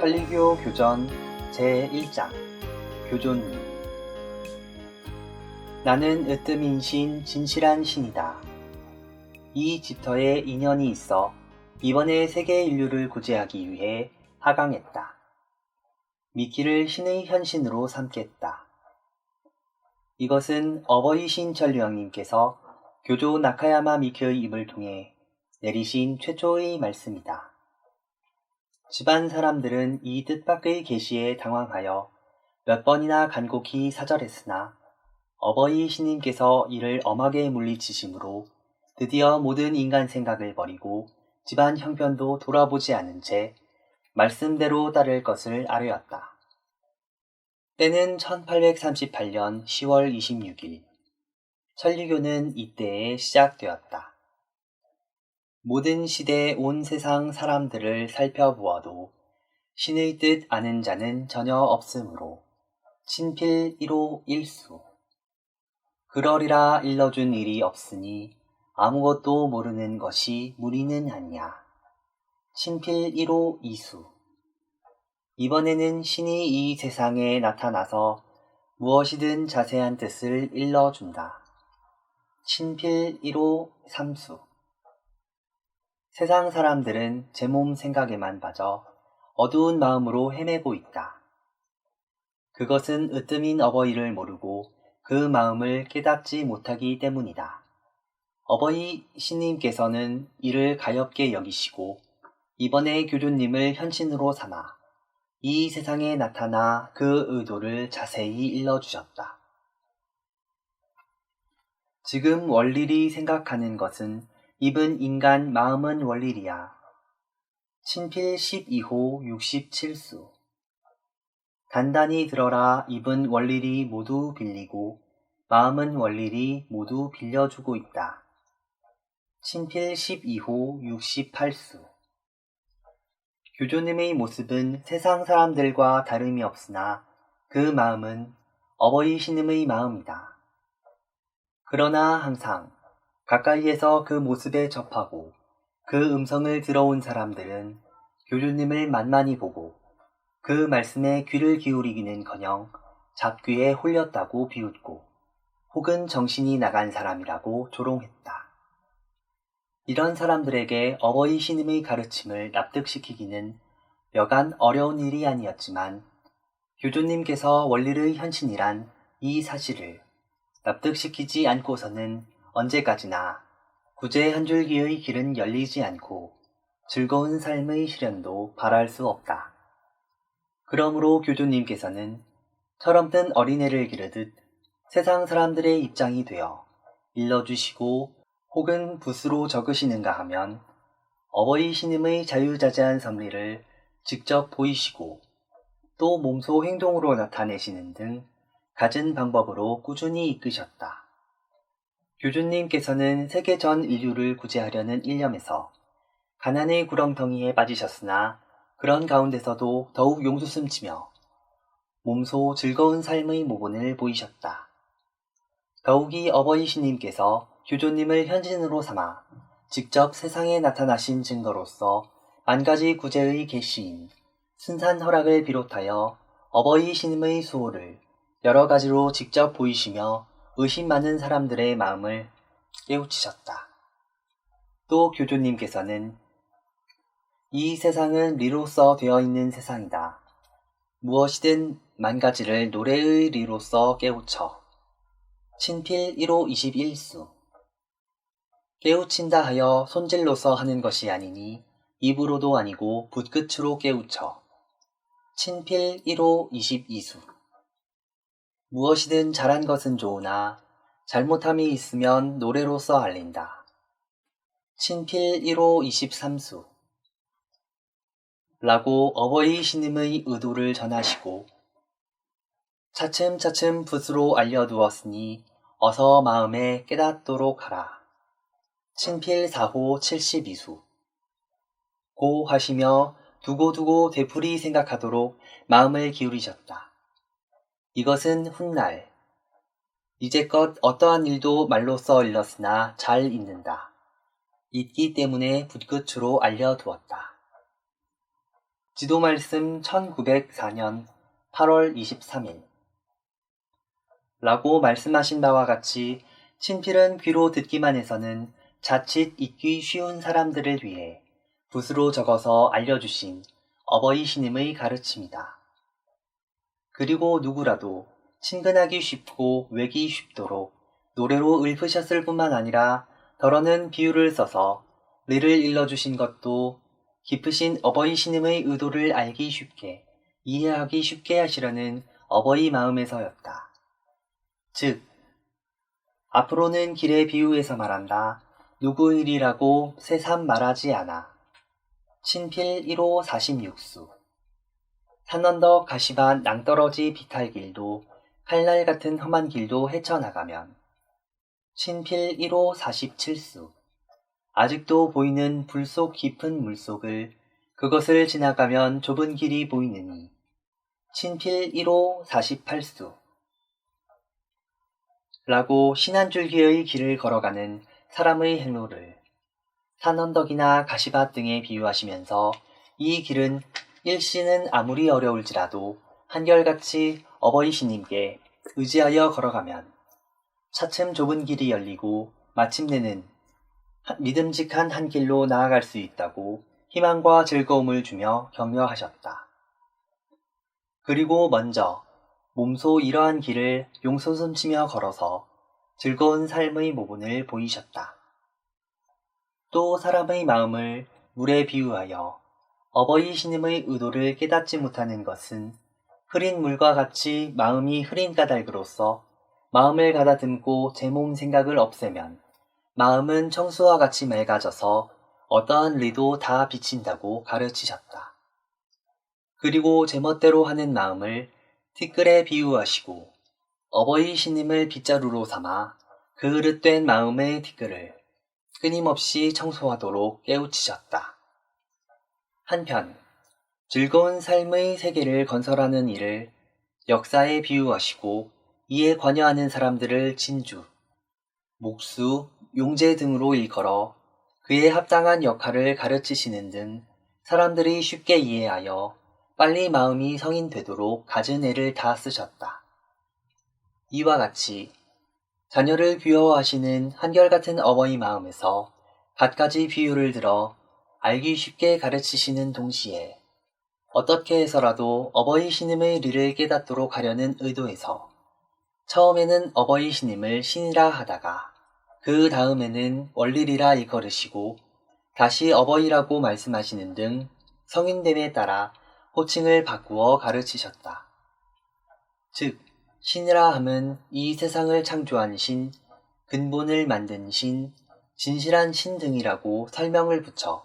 천리교 교전 제1장 교존님. 나는 으뜸인 신 진실한 신이다. 이 집터에 인연이 있어 이번에 세계 인류를 구제하기 위해 하강했다. 미키를 신의 현신으로 삼겠다. 이것은 어버이 신 천리왕님께서 교조 나카야마 미키의 입을 통해 내리신 최초의 말씀이다. 집안 사람들은 이 뜻밖의 계시에 당황하여 몇 번이나 간곡히 사절했으나 어버이 신님께서 이를 엄하게 물리치심으로 드디어 모든 인간 생각을 버리고 집안 형편도 돌아보지 않은 채 말씀대로 따를 것을 아뢰었다. 때는 1838년 10월 26일. 천리교는 이때에 시작되었다. 모든 시대 온 세상 사람들을 살펴보아도 신의 뜻 아는 자는 전혀 없으므로 친필 1호 1수. 그러리라 일러준 일이 없으니 아무것도 모르는 것이 무리는 아니야. 친필 1호 2수. 이번에는 신이 이 세상에 나타나서 무엇이든 자세한 뜻을 일러준다. 친필 1호 3수. 세상 사람들은 제 몸 생각에만 빠져 어두운 마음으로 헤매고 있다. 그것은 으뜸인 어버이를 모르고 그 마음을 깨닫지 못하기 때문이다. 어버이 신님께서는 이를 가엾게 여기시고 이번에 교주님을 현신으로 삼아 이 세상에 나타나 그 의도를 자세히 일러주셨다. 지금 원리리 생각하는 것은 입은 인간 마음은 원리리야. 친필 12호 67수. 단단히 들어라. 입은 원리리 모두 빌리고 마음은 원리리 모두 빌려주고 있다. 친필 12호 68수. 교주님의 모습은 세상 사람들과 다름이 없으나 그 마음은 어버이 신님의 마음이다. 그러나 항상 가까이에서 그 모습에 접하고 그 음성을 들어온 사람들은 교주님을 만만히 보고 그 말씀에 귀를 기울이기는커녕 잡귀에 홀렸다고 비웃고 혹은 정신이 나간 사람이라고 조롱했다. 이런 사람들에게 어버이 신님의 가르침을 납득시키기는 여간 어려운 일이 아니었지만 교주님께서 원리의 현신이란 이 사실을 납득시키지 않고서는 언제까지나 구제 한 줄기의 길은 열리지 않고 즐거운 삶의 실현도 바랄 수 없다. 그러므로 교주님께서는 철없는 어린애를 기르듯 세상 사람들의 입장이 되어 일러주시고 혹은 붓으로 적으시는가 하면 어버이 신님의 자유자재한 섭리를 직접 보이시고 또 몸소 행동으로 나타내시는 등 갖은 방법으로 꾸준히 이끄셨다. 교주님께서는 세계 전 인류를 구제하려는 일념에서 가난의 구렁텅이에 빠지셨으나 그런 가운데서도 더욱 용수숨치며 몸소 즐거운 삶의 모본을 보이셨다. 더욱이 어버이 신님께서 교주님을 현신으로 삼아 직접 세상에 나타나신 증거로서 만가지 구제의 계시인 순산 허락을 비롯하여 어버이 신님의 수호를 여러 가지로 직접 보이시며 의심 많은 사람들의 마음을 깨우치셨다. 또 교주님께서는 이 세상은 리로서 되어 있는 세상이다. 무엇이든 만 가지를 노래의 리로서 깨우쳐. 친필 1호 21수. 깨우친다 하여 손질로서 하는 것이 아니니 입으로도 아니고 붓끝으로 깨우쳐. 친필 1호 22수. 무엇이든 잘한 것은 좋으나 잘못함이 있으면 노래로서 알린다. 친필 1호 23수. 라고 어버이 신님의 의도를 전하시고 차츰차츰 붓으로 알려두었으니 어서 마음에 깨닫도록 하라. 친필 4호 72수. 고 하시며 두고두고 되풀이 생각하도록 마음을 기울이셨다. 이것은 훗날 이제껏 어떠한 일도 말로써 일렀으나 잘 잊는다. 잊기 때문에 붓끝으로 알려두었다. 지도 말씀 1904년 8월 23일 라고 말씀하신 바와 같이 친필은 귀로 듣기만 해서는 자칫 잊기 쉬운 사람들을 위해 붓으로 적어서 알려주신 어버이 신임의 가르침이다. 그리고 누구라도 친근하기 쉽고 외기 쉽도록 노래로 읊으셨을 뿐만 아니라 덜어는 비유를 써서 리를 일러주신 것도 깊으신 어버이 신임의 의도를 알기 쉽게, 이해하기 쉽게 하시려는 어버이 마음에서였다. 즉, 앞으로는 길의 비유에서 말한다. 누구일이라고 새삼 말하지 않아. 친필 1호 46수 산언덕 가시밭 낭떠러지 비탈길도 칼날 같은 험한 길도 헤쳐나가면 친필 1호 47수 아직도 보이는 불속 깊은 물속을 그것을 지나가면 좁은 길이 보이느니 친필 1호 48수 라고 신한줄기의 길을 걸어가는 사람의 행로를 산언덕이나 가시밭 등에 비유하시면서 이 길은 일시는 아무리 어려울지라도 한결같이 어버이 신님께 의지하여 걸어가면 차츰 좁은 길이 열리고 마침내는 믿음직한 한 길로 나아갈 수 있다고 희망과 즐거움을 주며 격려하셨다. 그리고 먼저 몸소 이러한 길을 용솟음치며 걸어서 즐거운 삶의 모본을 보이셨다. 또 사람의 마음을 물에 비유하여 어버이 신임의 의도를 깨닫지 못하는 것은 흐린 물과 같이 마음이 흐린 까닭으로서 마음을 가다듬고 제 몸 생각을 없애면 마음은 청수와 같이 맑아져서 어떠한 리도 다 비친다고 가르치셨다. 그리고 제멋대로 하는 마음을 티끌에 비유하시고 어버이 신임을 빗자루로 삼아 그 으릇된 마음의 티끌을 끊임없이 청소하도록 깨우치셨다. 한편 즐거운 삶의 세계를 건설하는 일을 역사에 비유하시고 이에 관여하는 사람들을 진주, 목수, 용제 등으로 일컬어 그에 합당한 역할을 가르치시는 등 사람들이 쉽게 이해하여 빨리 마음이 성인되도록 갖은 애를 다 쓰셨다. 이와 같이 자녀를 귀여워하시는 한결같은 어버이 마음에서 갖가지 비유를 들어 알기 쉽게 가르치시는 동시에 어떻게 해서라도 어버이 신임의 리를 깨닫도록 하려는 의도에서 처음에는 어버이 신임을 신이라 하다가 그 다음에는 원리리라 일컬으시고 다시 어버이라고 말씀하시는 등 성인됨에 따라 호칭을 바꾸어 가르치셨다. 즉 신이라 함은 이 세상을 창조한 신, 근본을 만든 신, 진실한 신 등이라고 설명을 붙여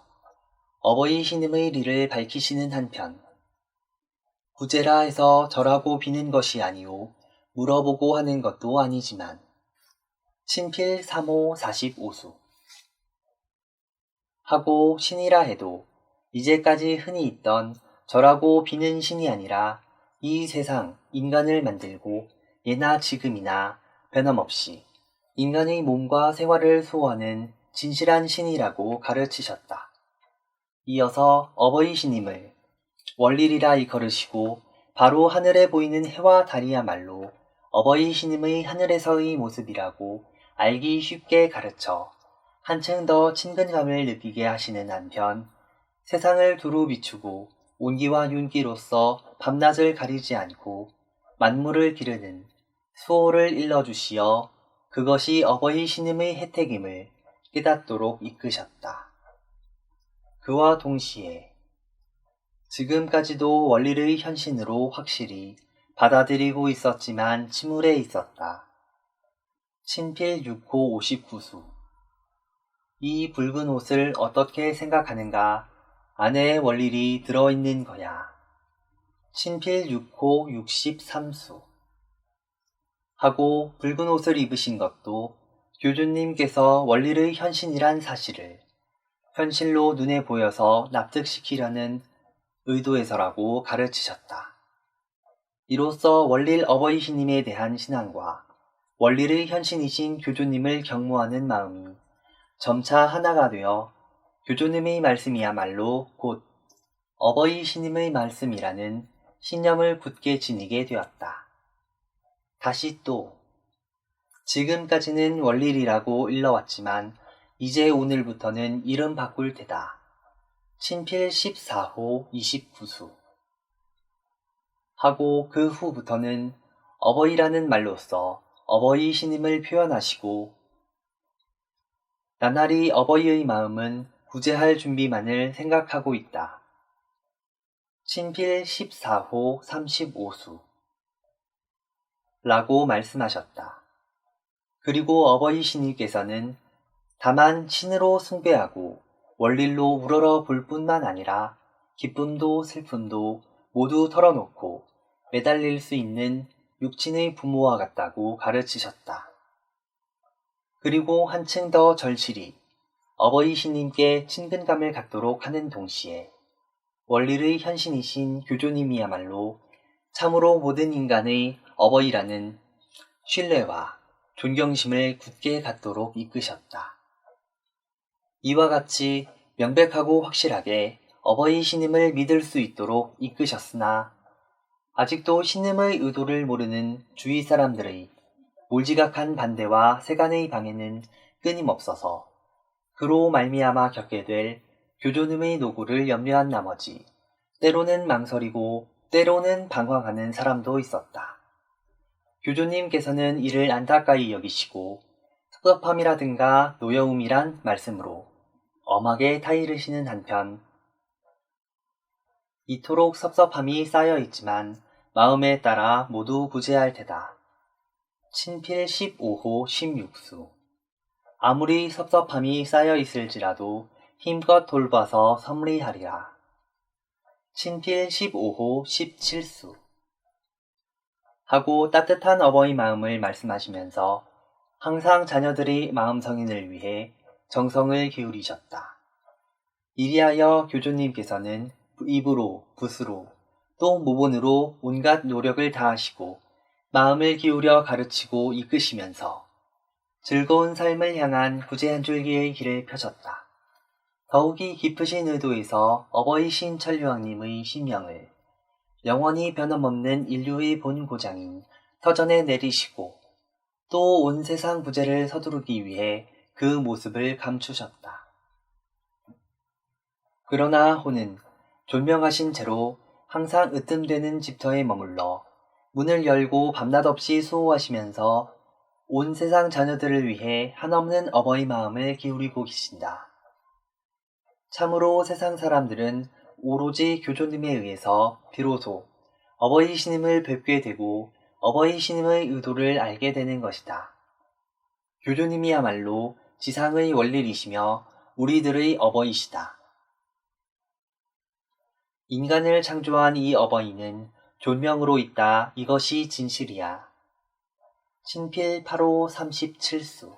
어버이 신임의 리를 밝히시는 한편 구제라 해서 절하고 비는 것이 아니오 물어보고 하는 것도 아니지만 친필 3호 45수 하고 신이라 해도 이제까지 흔히 있던 절하고 비는 신이 아니라 이 세상 인간을 만들고 예나 지금이나 변함없이 인간의 몸과 생활을 수호하는 진실한 신이라고 가르치셨다. 이어서 어버이 신임을 원리리라 일컬으시고 바로 하늘에 보이는 해와 달이야말로 어버이 신임의 하늘에서의 모습이라고 알기 쉽게 가르쳐 한층 더 친근감을 느끼게 하시는 한편 세상을 두루 비추고 온기와 윤기로서 밤낮을 가리지 않고 만물을 기르는 수호를 일러주시어 그것이 어버이 신임의 혜택임을 깨닫도록 이끄셨다. 그와 동시에 지금까지도 원리의 현신으로 확실히 받아들이고 있었지만 침울해 있었다. 친필 6호 59수 이 붉은 옷을 어떻게 생각하는가 안에 원리리 들어있는 거야. 친필 6호 63수 하고 붉은 옷을 입으신 것도 교주님께서 원리의 현신이란 사실을 현실로 눈에 보여서 납득시키려는 의도에서라고 가르치셨다. 이로써 원릴 어버이 신임에 대한 신앙과 원리의 현신이신 교주님을 경모하는 마음이 점차 하나가 되어 교주님의 말씀이야말로 곧 어버이 신임의 말씀이라는 신념을 굳게 지니게 되었다. 다시 또 지금까지는 월일이라고 일러왔지만 이제 오늘부터는 이름 바꿀 테다. 친필 14호 29수 하고 그 후부터는 어버이라는 말로써 어버이 신임을 표현하시고 나날이 어버이의 마음은 구제할 준비만을 생각하고 있다. 친필 14호 35수 라고 말씀하셨다. 그리고 어버이 신임께서는 다만 신으로 숭배하고 원릴로 우러러 볼 뿐만 아니라 기쁨도 슬픔도 모두 털어놓고 매달릴 수 있는 육친의 부모와 같다고 가르치셨다. 그리고 한층 더 절실히 어버이 신님께 친근감을 갖도록 하는 동시에 원리의 현신이신 교조님이야말로 참으로 모든 인간의 어버이라는 신뢰와 존경심을 굳게 갖도록 이끄셨다. 이와 같이 명백하고 확실하게 어버이 신임을 믿을 수 있도록 이끄셨으나 아직도 신임의 의도를 모르는 주위 사람들의 몰지각한 반대와 세간의 방해는 끊임없어서 그로 말미암아 겪게 될 교조님의 노고를 염려한 나머지 때로는 망설이고 때로는 방황하는 사람도 있었다. 교조님께서는 이를 안타까이 여기시고 섭섭함이라든가 노여움이란 말씀으로 엄하게 타이르시는 한편 이토록 섭섭함이 쌓여 있지만 마음에 따라 모두 구제할 테다. 친필 15호 16수 아무리 섭섭함이 쌓여 있을지라도 힘껏 돌봐서 섭리하리라. 친필 15호 17수 하고 따뜻한 어버이 마음을 말씀하시면서 항상 자녀들의 마음 성인을 위해 정성을 기울이셨다. 이리하여 교조님께서는 입으로, 붓으로, 또 모본으로 온갖 노력을 다하시고 마음을 기울여 가르치고 이끄시면서 즐거운 삶을 향한 구제 한 줄기의 길을 펴셨다. 더욱이 깊으신 의도에서 어버이신 천류왕님의 신명을 영원히 변함없는 인류의 본고장인 터전에 내리시고 또 온 세상 구제를 서두르기 위해 그 모습을 감추셨다. 그러나 호는 존명하신 채로 항상 으뜸되는 집터에 머물러 문을 열고 밤낮 없이 수호하시면서 온 세상 자녀들을 위해 한없는 어버이 마음을 기울이고 계신다. 참으로 세상 사람들은 오로지 교조님에 의해서 비로소 어버이 신임을 뵙게 되고 어버이 신임의 의도를 알게 되는 것이다. 교조님이야말로 지상의 원리이시며 우리들의 어버이시다. 인간을 창조한 이 어버이는 존명으로 있다. 이것이 진실이야. 친필 8호 37수